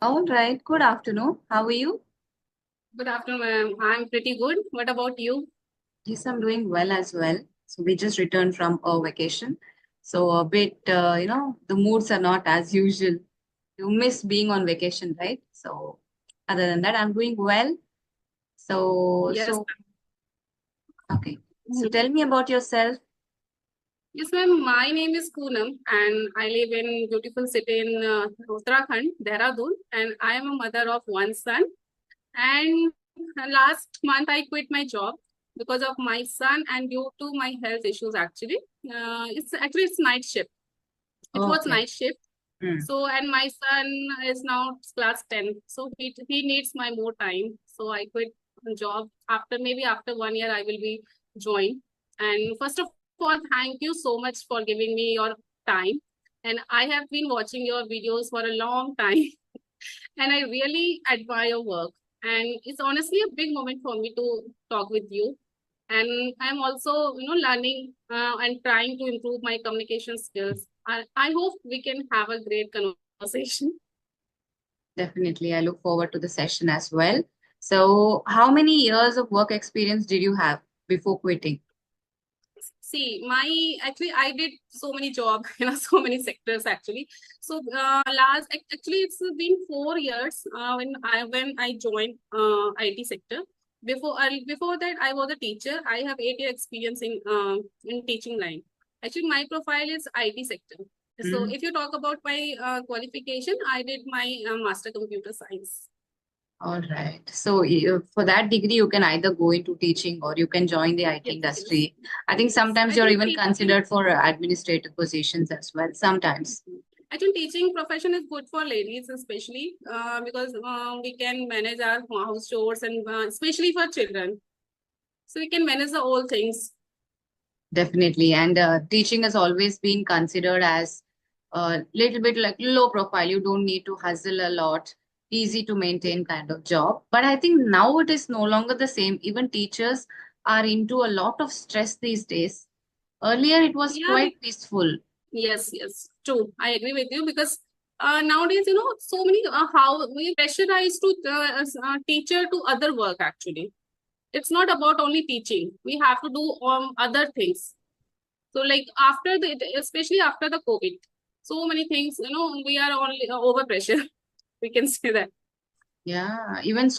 All right. Good afternoon. How are you? Good afternoon, ma'am. I'm pretty good. What about you? Yes, I'm doing well as well. So we just returned from our vacation. So a bit, the moods are not as usual. You miss being on vacation, right? So other than that, I'm doing well. So, Yes. so okay. So Mhm. tell me about yourself. Yes, ma'am. My name is Poonam, and I live in beautiful city in Uttarakhand, Dehradun, and I am a mother of one son. And last month I quit my job because of my son and due to my health issues. It's night shift. It was Okay. night shift. Hmm. So and my son is now class 10, so he needs my more time. So I quit job after 1 year I will be joined. And first of all, thank you so much for giving me your time. And I have been watching your videos for a long time, and I really admire your work. And it's honestly a big moment for me to talk with you. And I'm also, learning and trying to improve my communication skills. I hope we can have a great conversation. Definitely. I look forward to the session as well. So, how many years of work experience did you have before quitting? See, I did so many jobs, so many sectors actually. So actually it's been 4 years when I joined IT sector. Before that I was a teacher. I have 8 year experience in teaching line. Actually, my profile is IT sector. So Hmm. if you talk about my qualification, I did my master computer science. All right. So for that degree, you can either go into teaching or you can join the IT Yes, yes, industry. I think yes. sometimes I you're think even teaching. considered for administrative positions as well. Sometimes. I think teaching profession is good for ladies, especially because we can manage our house chores and especially for children. So we can manage the whole things. Definitely. And teaching has always been considered as a little bit like low profile. You don't need to hustle a lot, easy to maintain kind of job. But I think now it is no longer the same. Even teachers are into a lot of stress these days. Earlier, it was Yeah, quite peaceful. yes, yes, true. I agree with you because nowadays, so many how we pressurize to as a teacher to other work actually. It's not about only teaching. We have to do other things. So like especially after the COVID, so many things, we are only over pressure. We can say that. Yeah, even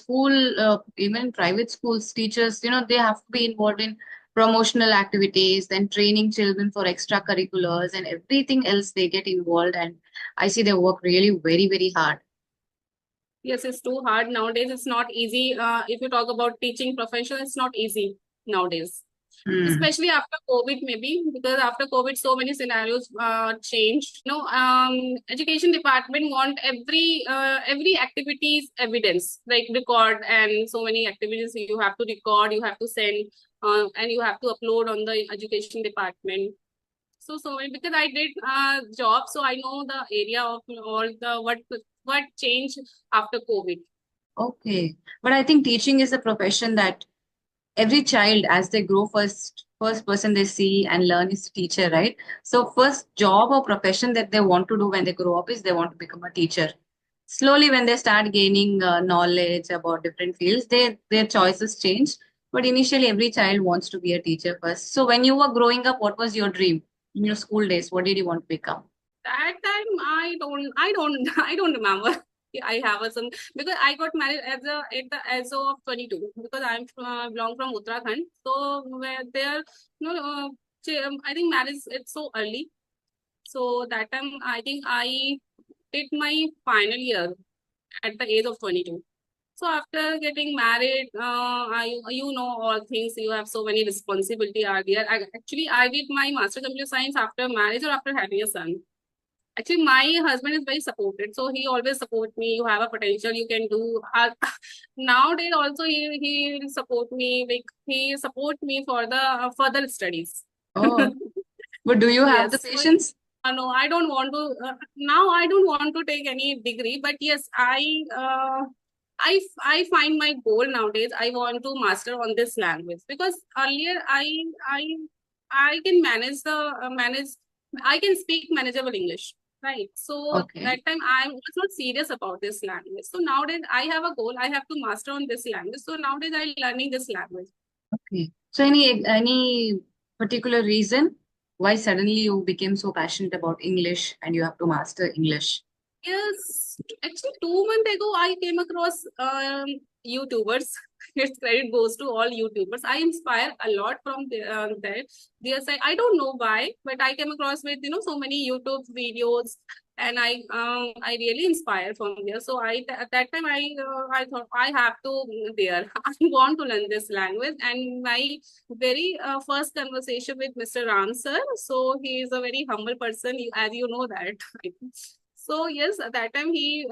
even private schools, teachers, they have to be involved in promotional activities and training children for extracurriculars and everything else they get involved. And I see they work really very, very hard. Yes, it's too hard nowadays. It's not easy. If you talk about teaching profession, it's not easy nowadays, Hmm. especially after COVID, maybe because after COVID, so many scenarios changed. Education department want every activities evidence, like record, and so many activities you have to record, you have to send, and you have to upload on the education department. So because I did job, so I know the area of all the what changed after COVID. Okay. But I think teaching is a profession that every child, as they grow, first person they see and learn is teacher, right? So first job or profession that they want to do when they grow up is they want to become a teacher. Slowly, when they start gaining knowledge about different fields, their choices change. But initially, every child wants to be a teacher first. So when you were growing up, what was your dream in your school days? What did you want to become? That time I don't remember. I have a son because I got married at the age of 22 because belong from Uttarakhand. So where there, I think marriage it's so early. So that time I think I did my final year at the age of 22. So after getting married, you know all things. You have so many responsibility are there. I did my master computer science after marriage or after having a son. Actually, my husband is very supported, so he always support me. You have a potential, you can do. Nowadays, also he will support me. Like he support me for the further studies. Oh, but do you have the Yes. So, patience? no, I don't want to. Now I don't want to take any degree, but yes, I find my goal nowadays. I want to master on this language because earlier I can manage the manage. I can speak manageable English. right? So Okay. that time I was not serious about this language. So nowadays I have a goal. I have to master on this language. So nowadays I learning this language. Okay. So any particular reason why suddenly you became so passionate about English and you have to master English? Yes, actually, 2 months ago, I came across YouTubers. Its credit goes to all YouTubers. I inspire a lot from there. Their side, I don't know why, but I came across with so many YouTube videos, and I really inspire from there. So at that time I thought I have to there. I want to learn this language, and my very first conversation with Mr. Ram sir. So he is a very humble person, as you know that. So yes, at that time he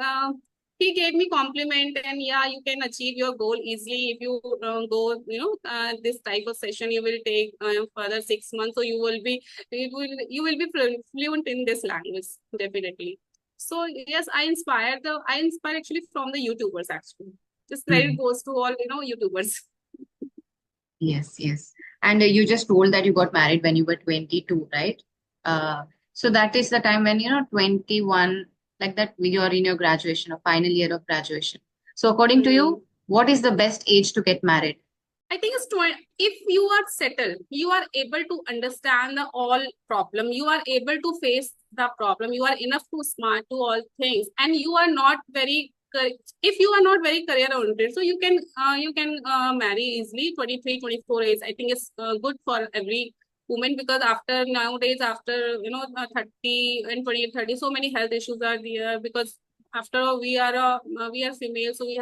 gave me compliment, and yeah, you can achieve your goal easily if you go this type of session. You will take further 6 months, so you will be fluent in this language definitely. So yes, I inspire actually from the YouTubers actually. This credit Hmm. goes to all YouTubers. Yes, yes. And you just told that you got married when you were 22, right? Uh, so that is the time when, 21, like that, you're in your graduation or final year of graduation. So according to Hmm. you, what is the best age to get married? I think it's 20, if you are settled, you are able to understand the all problem. You are able to face the problem. You are enough to smart to all things, and you are not very. If you are not very career oriented, so you can marry easily. 23, 24 age. I think it's good for every woman, because after nowadays, after 30 and 20 and 30, so many health issues are there, because after we are female, so we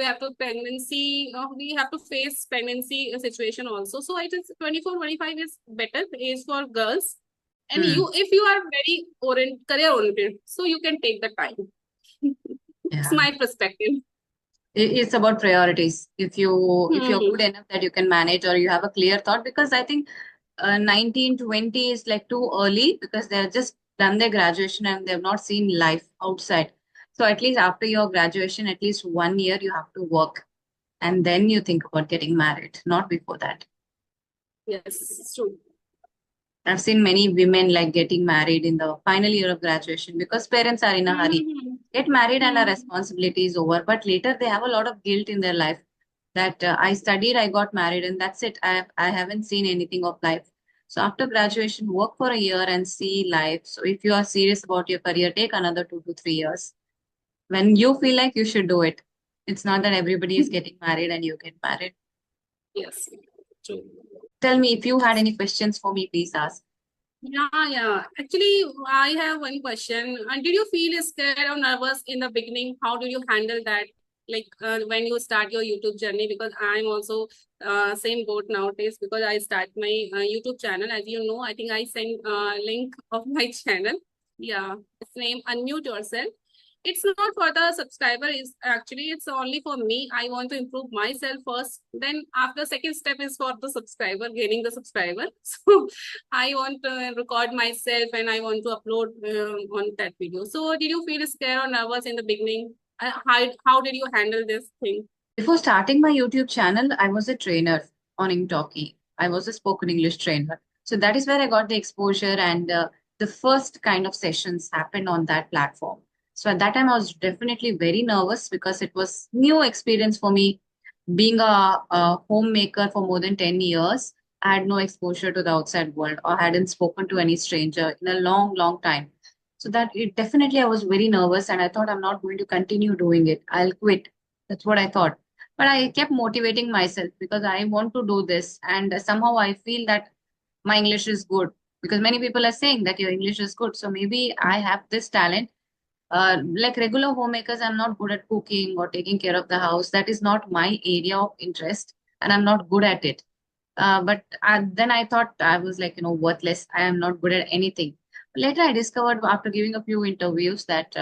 have to pregnancy we have to face pregnancy situation also. So it is 24, 25 is better age for girls, and Hmm. if you are very career oriented, so you can take the time. It's Yeah. my perspective. It's about priorities. If you're Hmm. good enough that you can manage or you have a clear thought, because I think 19, 20 is like too early because they're just done their graduation and they've not seen life outside. So at least after your graduation, at least 1 year you have to work and then you think about getting married, not before that. Yes, it's true. I've seen many women like getting married in the final year of graduation because parents are in a hurry. Hmm. Get married and our Hmm. responsibility is over. But later they have a lot of guilt in their life that I studied, I got married, and that's it. I haven't seen anything of life. So after graduation, work for a year and see life. So if you are serious about your career, take another 2 to 3 years. When you feel like you should do it. It's not that everybody is getting married and you get married. Yes, true. Tell me if you had any questions for me, please ask. Yeah. Actually, I have one question. Did you feel scared or nervous in the beginning? How do you handle that? Like when you start your YouTube journey, because I'm also same boat nowadays, because I start my YouTube channel. As you know, I think I sent link of my channel. Yeah, it's name Unmute Yourself. It's not for the subscriber, is actually it's only for me. I want to improve myself first, then after second step is for the subscriber, gaining the subscriber. So I want to record myself and I want to upload on that video. So did you feel scared or nervous in the beginning? How did you handle this thing? Before starting my YouTube channel, I was a trainer on Inktalki. I was a spoken English trainer. So that is where I got the exposure and the first kind of sessions happened on that platform. So at that time, I was definitely very nervous because it was new experience for me. Being a homemaker for more than 10 years, I had no exposure to the outside world or hadn't spoken to any stranger in a long, long time. So that it definitely I was very nervous and I thought I'm not going to continue doing it. I'll quit. That's what I thought. But I kept motivating myself because I want to do this. And somehow I feel that my English is good because many people are saying that your English is good. So maybe I have this talent. Like regular homemakers, I'm not good at cooking or taking care of the house. That is not my area of interest, and I'm not good at it. But then I thought I was like, worthless. I am not good at anything. Later, I discovered after giving a few interviews that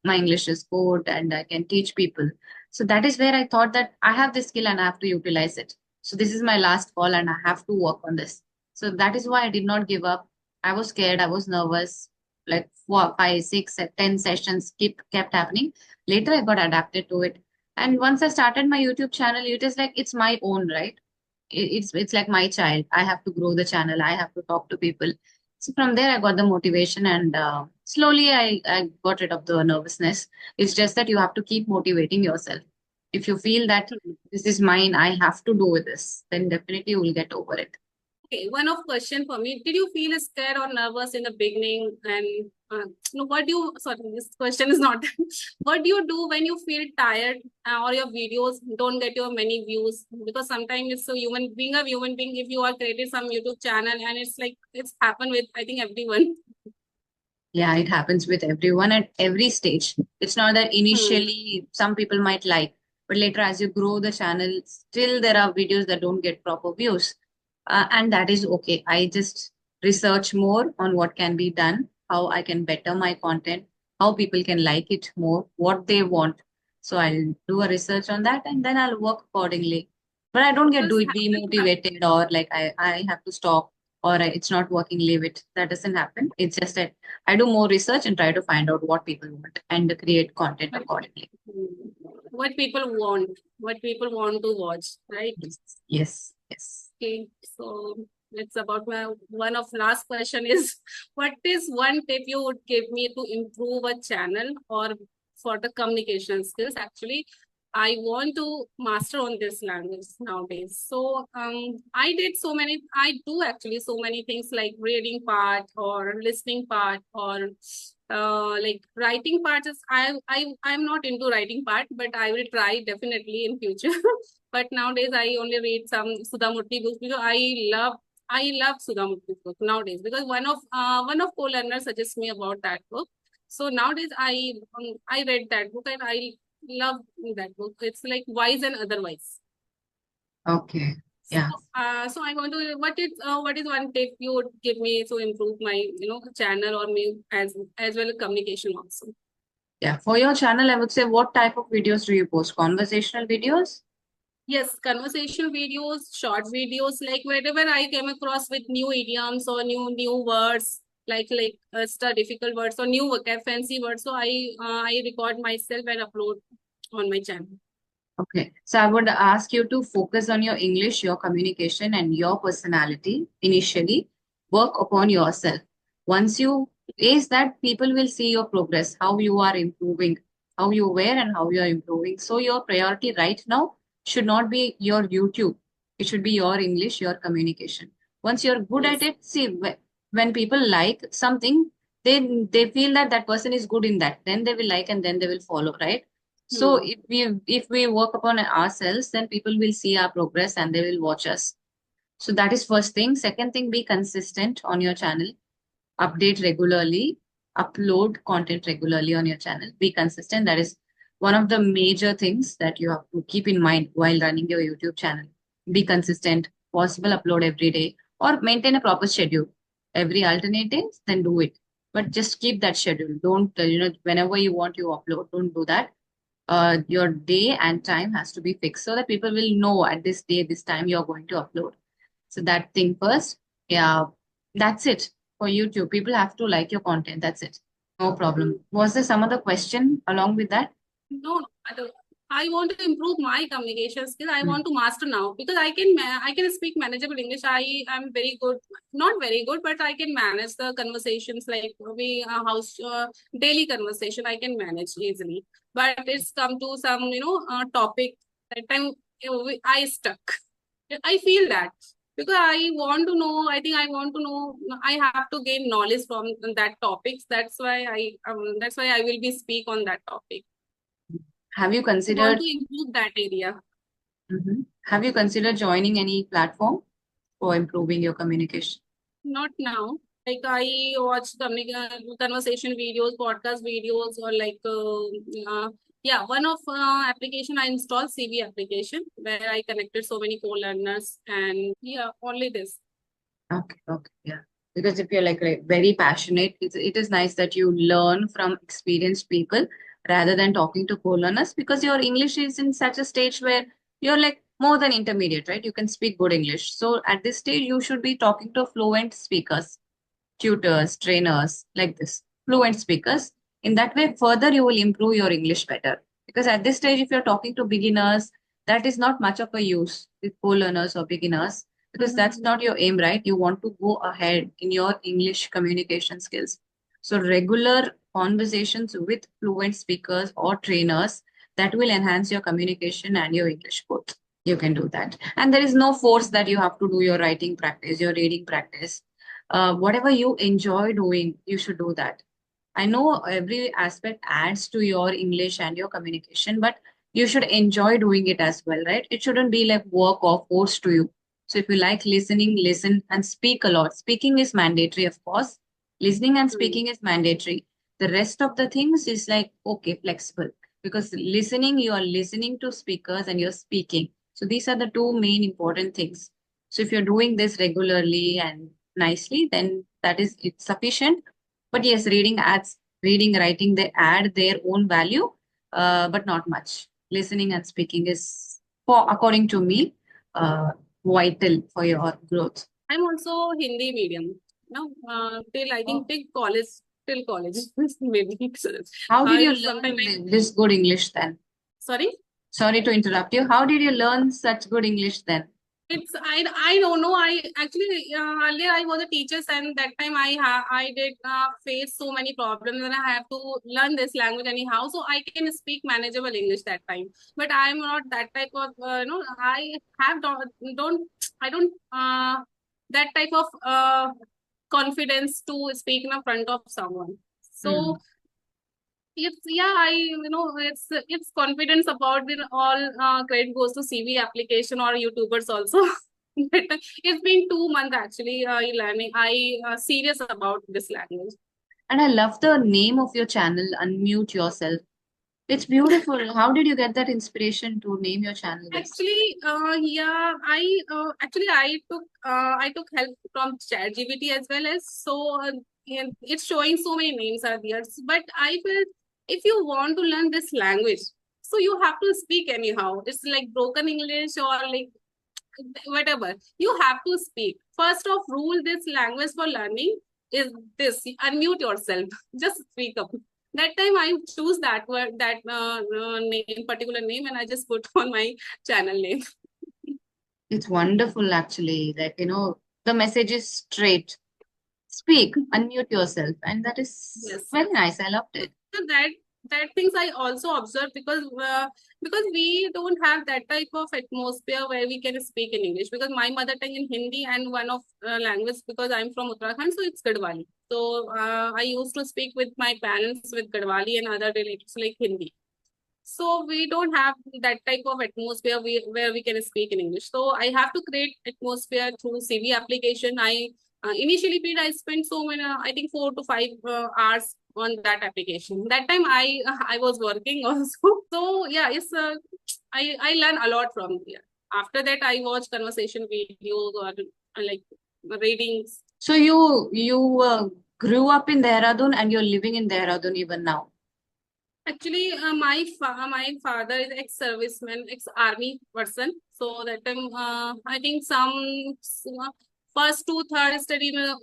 my English is good and I can teach people. So that is where I thought that I have this skill and I have to utilize it. So this is my last call and I have to work on this. So that is why I did not give up. I was scared. I was nervous. Like 4, 5, 6, 10 sessions kept happening. Later, I got adapted to it. And once I started my YouTube channel, it is like it's my own, right? It's like my child. I have to grow the channel. I have to talk to people. So from there, I got the motivation, and slowly I got rid of the nervousness. It's just that you have to keep motivating yourself. If you feel that this is mine, I have to do with this, then definitely you will get over it. Okay, one of question for me. Did you feel scared or nervous in the beginning? And no, what do you, sorry, this question is not. What do you do when you feel tired or your videos don't get your many views? Because sometimes it's a human, being a human being, if you are created some YouTube channel and it's like, it's happened with, I think, everyone. Yeah, it happens with everyone at every stage. It's not that Hmm. initially some people might like, but later as you grow the channel, still there are videos that don't get proper views. And that is okay. I just research more on what can be done, how I can better my content, how people can like it more, what they want. So I'll do a research on that and then I'll work accordingly. But I don't get Because demotivated or like I have to stop or it's not working, leave it. That doesn't happen. It's just that I do more research and try to find out what people want and create content what, accordingly. what people want to watch, right? Yes, yes, yes. Okay, so it's about my one of last question is what is one tip you would give me to improve a channel or for the communication skills? Actually, I want to master on this language nowadays. So I do actually so many things like reading part or listening part or like writing part is I'm not into writing part, but I will try definitely in future. But nowadays I only read some Sudhamurti books because I love Sudhamurti book nowadays because one of co-learners suggests me about that book. So nowadays I read that book and I love that book. It's like Wise and Otherwise. Okay. So Yeah. so I want to what is one tip you would give me to improve my channel or me as well as communication also. Yeah. For your channel, I would say what type of videos do you post? Conversational videos? Yes, conversation videos, short videos, like wherever I came across with new idioms or new words, like difficult words or new vocab, fancy words. So I record myself and upload on my channel. Okay. So I would ask you to focus on your English, your communication, and your personality initially. Work upon yourself. Once you ace that, people will see your progress, how you are improving, how you were, and how you are improving. So your priority right now should not be your YouTube. It should be your English, your communication. Once you're good at Yes. it, see when people like something, they feel that that person is good in that. Then they will like and then they will follow, right? So Hmm. if we work upon ourselves, then people will see our progress and they will watch us. So that is first thing. Second thing, be consistent on your channel. Update regularly. Upload content regularly on your channel. Be consistent. That is one of the major things that you have to keep in mind while running your YouTube channel. Be consistent. Possible upload every day or maintain a proper schedule. Every alternate days, then do it. But just keep that schedule. Don't whenever you want you upload. Don't do that. Your day and time has to be fixed so that people will know at this day, this time you're going to upload. So that thing first. Yeah, that's it for YouTube. People have to like your content. That's it. No problem. Was there some other question along with that? No, no, I want to improve my communication skill. I Hmm. want to master now because I can speak manageable English. I am very good, not very good, but I can manage the conversations like we house daily conversation. I can manage easily. But it's come to some topic that time I stuck. I feel that because I want to know. I think I want to know. I have to gain knowledge from that topics. That's why I will be speak on that topic. Have you I want considered to improve that area. have you considered joining any platform for improving your communication? Not now. Like I watch conversation videos, podcast videos, or yeah, one of application I installed CV application where I connected so many co-learners and yeah, only this. Okay, okay, yeah. Because if you're like very passionate, it is nice that you learn from experienced people rather than talking to co-learners because your English is in such a stage where you're like more than intermediate, right? You can speak good English. So at this stage, you should be talking to fluent speakers, tutors, trainers, like this, fluent speakers. In that way, further you will improve your English better. Because at this stage, if you're talking to beginners, that is not much of a use with co-learners or beginners because that's not your aim, right? You want to go ahead in your English communication skills. So regular conversations with fluent speakers or trainers that will enhance your communication and your English both. You can do that. And there is no force that you have to do your writing practice, your reading practice. Whatever you enjoy doing, you should do that. I know every aspect adds to your English and your communication, but you should enjoy doing it as well, right? It shouldn't be like work or forced to you. So if you like listening, listen and speak a lot. Speaking is mandatory, of course. Listening and Hmm. speaking is mandatory. The rest of the things is like, okay, flexible. Because listening, you are listening to speakers and you're speaking. So these are the two main important things. So if you're doing this regularly and nicely, then that is it's sufficient. But yes, reading, writing, they add their own value, but not much. Listening and speaking is, for according to me, vital for your growth. I'm also Hindi medium. No, till I think Oh. till college maybe. How did you Sometime learn like this good English then? sorry. Sorry to interrupt you. How did you learn such good English then? I don't know. I actually earlier I was a teacher, and that time I did face so many problems, and I have to learn this language anyhow, so I can speak manageable English that time. But I am not that type of I have don't I don't that type of confidence to speak in front of someone. So Hmm. it's yeah, it's confidence about the all credit goes to CV application or YouTubers also. But it's been 2 months actually learning. I serious about this language. And I love the name of your channel, Unmute Yourself. It's beautiful. How did you get that inspiration to name your channel this? Actually, yeah, I took help from ChatGPT as well as so yeah, it's showing so many names are there. But I feel if you want to learn this language, so you have to speak anyhow. It's like broken English or like whatever. You have to speak. First of rule, this language for learning is this: unmute yourself. Just speak up. That time I choose that word, that name, particular name, and I just put on my channel name. It's wonderful, actually. Like, the message is straight. Speak, unmute yourself. And that is Yes. very nice. I loved it. So that things I also observe because we don't have that type of atmosphere where we can speak in English, because my mother tongue in Hindi and one of language, because I'm from Uttarakhand, so it's Gadwali. So I used to speak with my parents with Gadwali and other relatives like Hindi. So we don't have that type of atmosphere where we can speak in English. So I have to create atmosphere through CV application. I initially did I spent so many I think 4 to 5 hours on that application. That time I was working also. So yeah, it's I learn a lot from here. After that, I watch conversation videos or like readings. So you grew up in Dehradun and you're living in Dehradun even now. Actually, my father is ex-serviceman, ex-army person. So that time, I think some first to third study in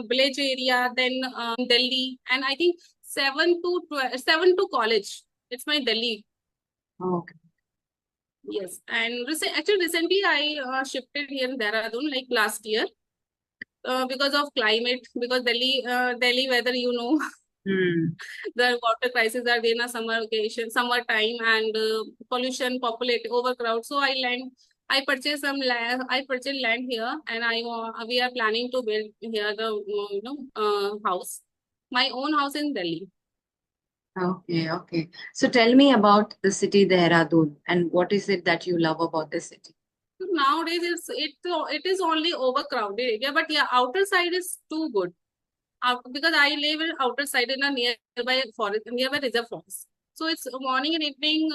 village area, then Delhi, and I think 7 to college. It's my Delhi. Okay. Yes, and actually recently I shifted here in Dehradun like last year because of climate, because Delhi weather, Hmm. the water crisis are there in a summer vacation, summer time, and pollution, populate, overcrowd. So I purchased some land. I purchased land here, and we are planning to build here the house, my own house in Delhi. Okay, okay. So tell me about the city Dehradun and what is it that you love about the city? So nowadays, it is only overcrowded area, but yeah, outer side is too good. Because I live in outer side in a nearby forest, nearby reserve forest. So it's morning and evening.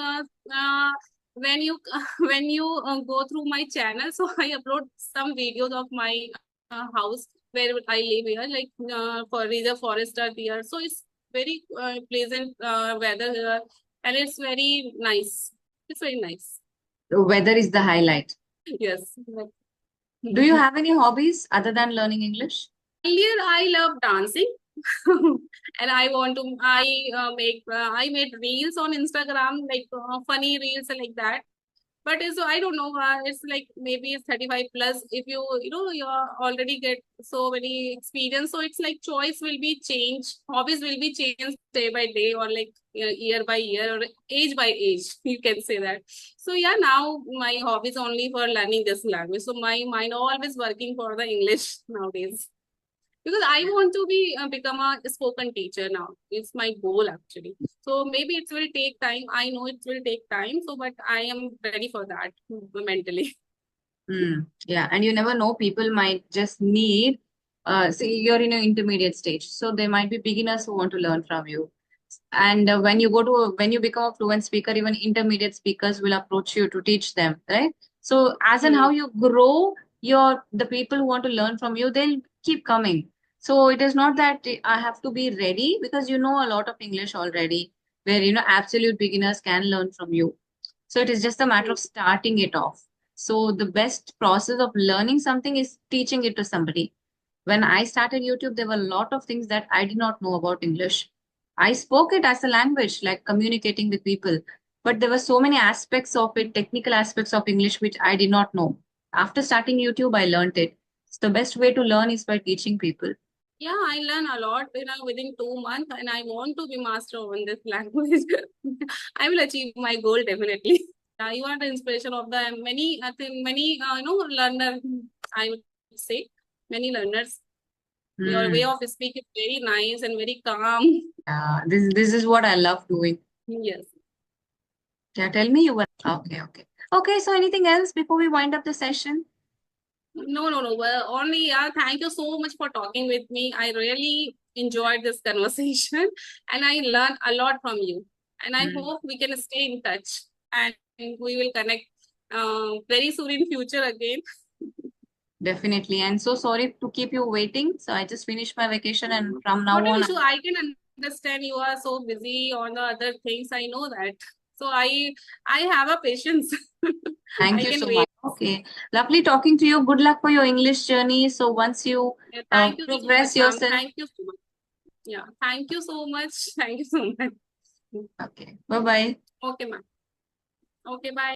When you when you go through my channel, so I upload some videos of my house where I live here, like for reserve forest are there. So it's very pleasant weather here, and it's very nice. It's very nice. The weather is the highlight. Yes. Do you have any hobbies other than learning English? Earlier, I loved dancing, and I want to. I made reels on Instagram, like funny reels like that. But it's, I don't know, it's like maybe it's 35 plus. If you already get so many experience, so it's like choice will be changed, hobbies will be changed day by day, or like year by year, or age by age, you can say that. So yeah, now my hobby is only for learning this language. So my mind always working for the English nowadays, because I want to be become a spoken teacher now. It's my goal actually. So maybe it will take time. I know it will take time. So, but I am ready for that mentally. Yeah, and you never know, people might just need, see, you're in an intermediate stage, so there might be beginners who want to learn from you. And when you become a fluent speaker, even intermediate speakers will approach you to teach them, right? So as and how Hmm. you grow, the people who want to learn from you, they'll keep coming. So it is not that I have to be ready, because you know a lot of English already, where absolute beginners can learn from you. So it is just a matter Hmm. of starting it off. So the best process of learning something is teaching it to somebody. When I started YouTube, there were a lot of things that I did not know about English. I spoke it as a language, like communicating with people, but there were so many aspects of it, technical aspects of English, which I did not know. After starting YouTube, I learned it. So the best way to learn is by teaching people. Yeah, I learn a lot, within 2 months, and I want to be master on this language. I will achieve my goal definitely. You are the inspiration of the many, I think many, learner. I would say many learners. Your way Hmm. of speaking is very nice and very calm. This is what I love doing. Yes. Yeah, tell me you were okay, okay. Okay, so anything else before we wind up the session? No, no, no. Well, only, yeah, thank you so much for talking with me. I really enjoyed this conversation and I learned a lot from you. And I Hmm. hope we can stay in touch and we will connect very soon in future again. Definitely. And so sorry to keep you waiting. So I just finished my vacation, and from now Not an on, issue. I can understand you are so busy on the other things. I know that. So I have a patience. thank I you can so wait. much. Okay. Lovely talking to you. Good luck for your English journey. So once you Yeah, thank you so much, progress ma'am. yourself. Thank you so much. Yeah, thank you so much. Thank you so much. Okay. Bye bye. Okay, ma'am. Okay, bye.